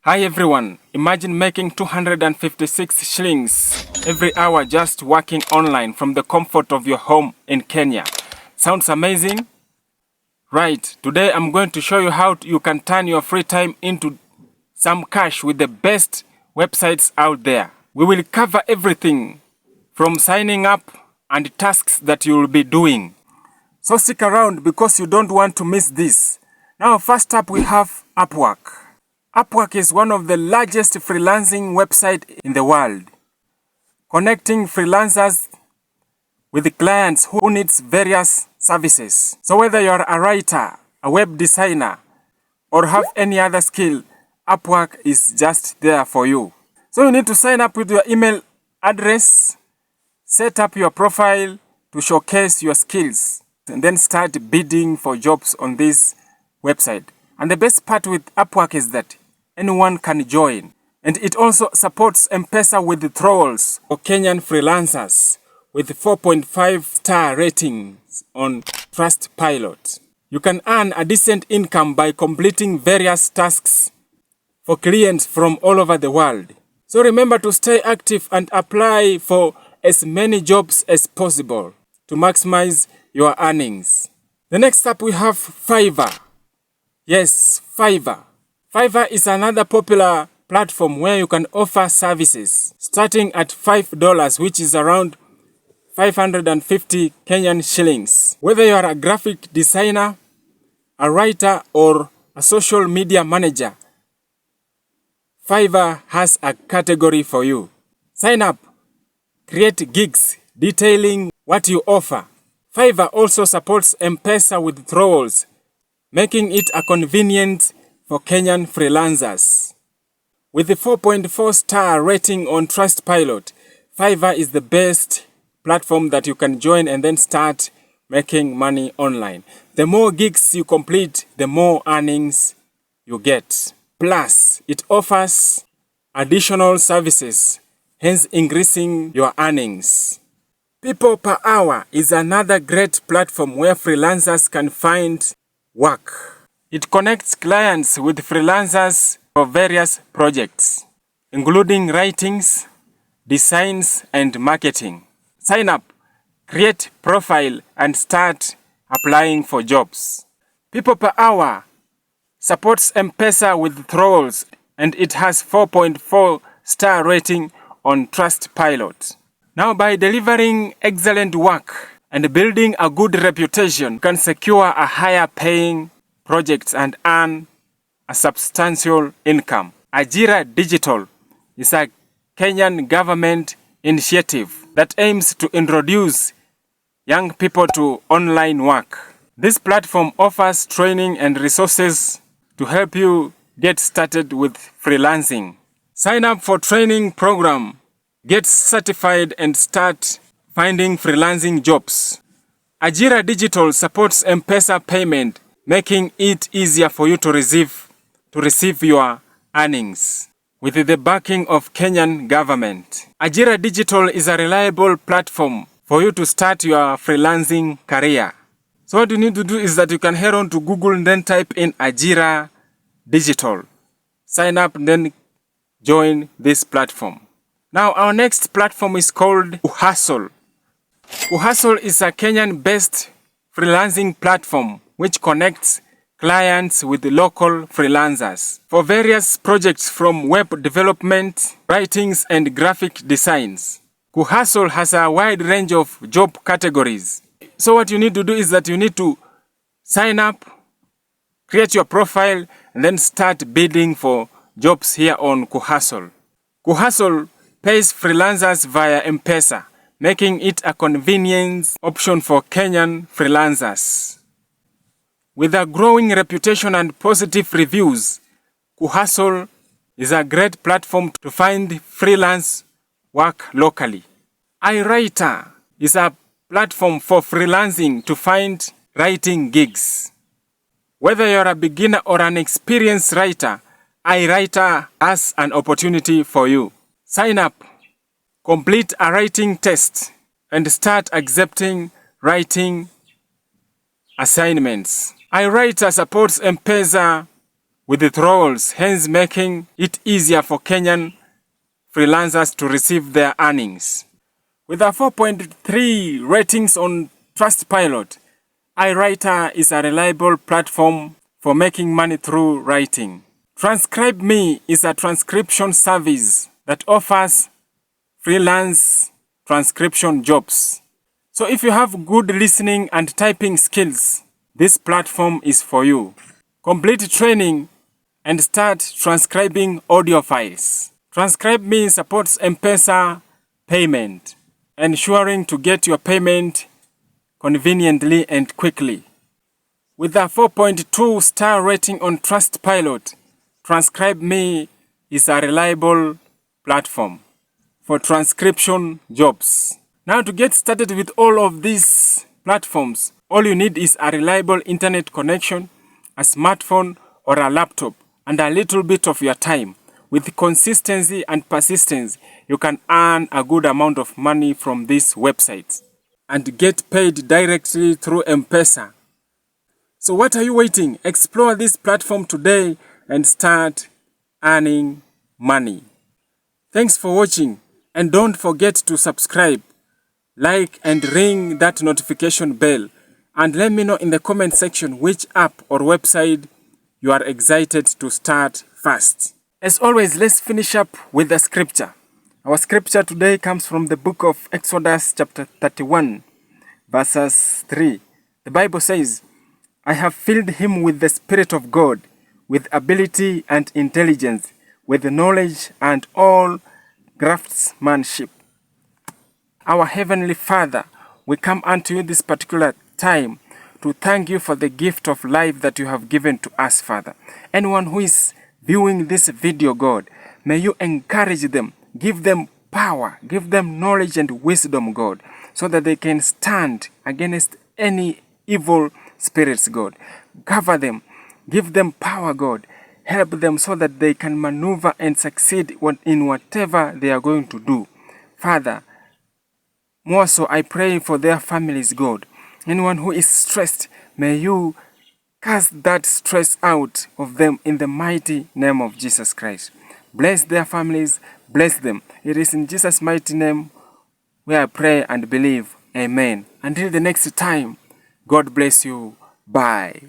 Hi everyone, imagine making 256 shillings every hour just working online from the comfort of your home in Kenya. Sounds amazing? Right, today I'm going to show you how you can turn your free time into some cash with the best websites out there. We will cover everything from signing up and tasks that you will be doing. So stick around because you don't want to miss this. Now first up we have Upwork. Upwork is one of the largest freelancing websites in the world, connecting freelancers with clients who needs various services. So whether you're a writer, a web designer, or have any other skill, Upwork is just there for you. So you need to sign up with your email address, set up your profile to showcase your skills, and then start bidding for jobs on this website. And the best part with Upwork is that anyone can join. And it also supports M-Pesa withdrawals for Kenyan freelancers with 4.5-star ratings on Trustpilot. You can earn a decent income by completing various tasks for clients from all over the world. So remember to stay active and apply for as many jobs as possible to maximize your earnings. The next up we have Fiverr. Yes, Fiverr. Fiverr is another popular platform where you can offer services starting at $5, which is around 550 Kenyan shillings. Whether you are a graphic designer, a writer, or a social media manager, Fiverr has a category for you. Sign up, create gigs detailing what you offer. Fiverr also supports M-Pesa withdrawals, making it a convenient for Kenyan freelancers. With the 4.4-star rating on Trustpilot, Fiverr is the best platform that you can join and then start making money online. The more gigs you complete, the more earnings you get. Plus, it offers additional services, hence increasing your earnings. People Per Hour is another great platform where freelancers can find work. It connects clients with freelancers for various projects, including writings, designs, and marketing. Sign up, create profile, and start applying for jobs. People Per Hour supports M-Pesa withdrawals, and it has 4.4-star rating on Trustpilot. Now, by delivering excellent work and building a good reputation, you can secure a higher paying projects and earn a substantial income. Aira Digital is a Kenyan government initiative that aims to introduce young people to online work. This platform offers training and resources to help you get started with freelancing. Sign up for training program, get certified, and start finding freelancing jobs. Aira Digital supports M-Pesa Payment, making it easier for you to receive your earnings with the backing of Kenyan government. Aira Digital is a reliable platform for you to start your freelancing career. So what you need to do is that you can head on to Google and then type in Aira Digital. Sign up and then join this platform. Now our next platform is called Uhustle. Uhustle is a Kenyan-based freelancing platform which connects clients with local freelancers for various projects from web development, writings, and graphic designs. Uhustle has a wide range of job categories. So what you need to do is that you need to sign up, create your profile, and then start bidding for jobs here on Uhustle. Uhustle pays freelancers via M-Pesa, making it a convenient option for Kenyan freelancers. With a growing reputation and positive reviews, Uhustle is a great platform to find freelance work locally. Iwriter is a platform for freelancing to find writing gigs. Whether you're a beginner or an experienced writer, Iwriter has an opportunity for you. Sign up, complete a writing test, and start accepting writing assignments. Iwriter supports M-Pesa withdrawals, hence making it easier for Kenyan freelancers to receive their earnings. With a 4.3 ratings on Trustpilot, Iwriter is a reliable platform for making money through writing. Transcribe Me is a transcription service that offers freelance transcription jobs. So if you have good listening and typing skills, this platform is for you. Complete training and start transcribing audio files. Transcribe Me supports M-Pesa Payment, ensuring to get your payment conveniently and quickly. With a 4.2 star rating on Trustpilot, Transcribe Me is a reliable platform for transcription jobs. Now, to get started with all of these platforms, all you need is a reliable internet connection, a smartphone or a laptop, and a little bit of your time. With consistency and persistence, you can earn a good amount of money from these websites and get paid directly through M-Pesa. So what are you waiting? Explore this platform today and start earning money. Thanks for watching, and don't forget to subscribe, like and ring that notification bell, and let me know in the comment section which app or website you are excited to start first. As always, let's finish up with the scripture. Our scripture today comes from the book of Exodus chapter 31, verses 3. The Bible says, "I have filled him with the Spirit of God, with ability and intelligence, with knowledge and all craftsmanship." Our Heavenly Father, we come unto you this particular time to thank you for the gift of life that you have given to us, Father. Anyone who is viewing this video, God, may you encourage them, give them power, give them knowledge and wisdom, God, so that they can stand against any evil spirits, God. Cover them, give them power, God. Help them so that they can maneuver and succeed in whatever they are going to do. Father, more so I pray for their families, God. Anyone who is stressed, may you cast that stress out of them in the mighty name of Jesus Christ. Bless their families, bless them. It is in Jesus' mighty name where I pray and believe. Amen. Until the next time, God bless you. Bye.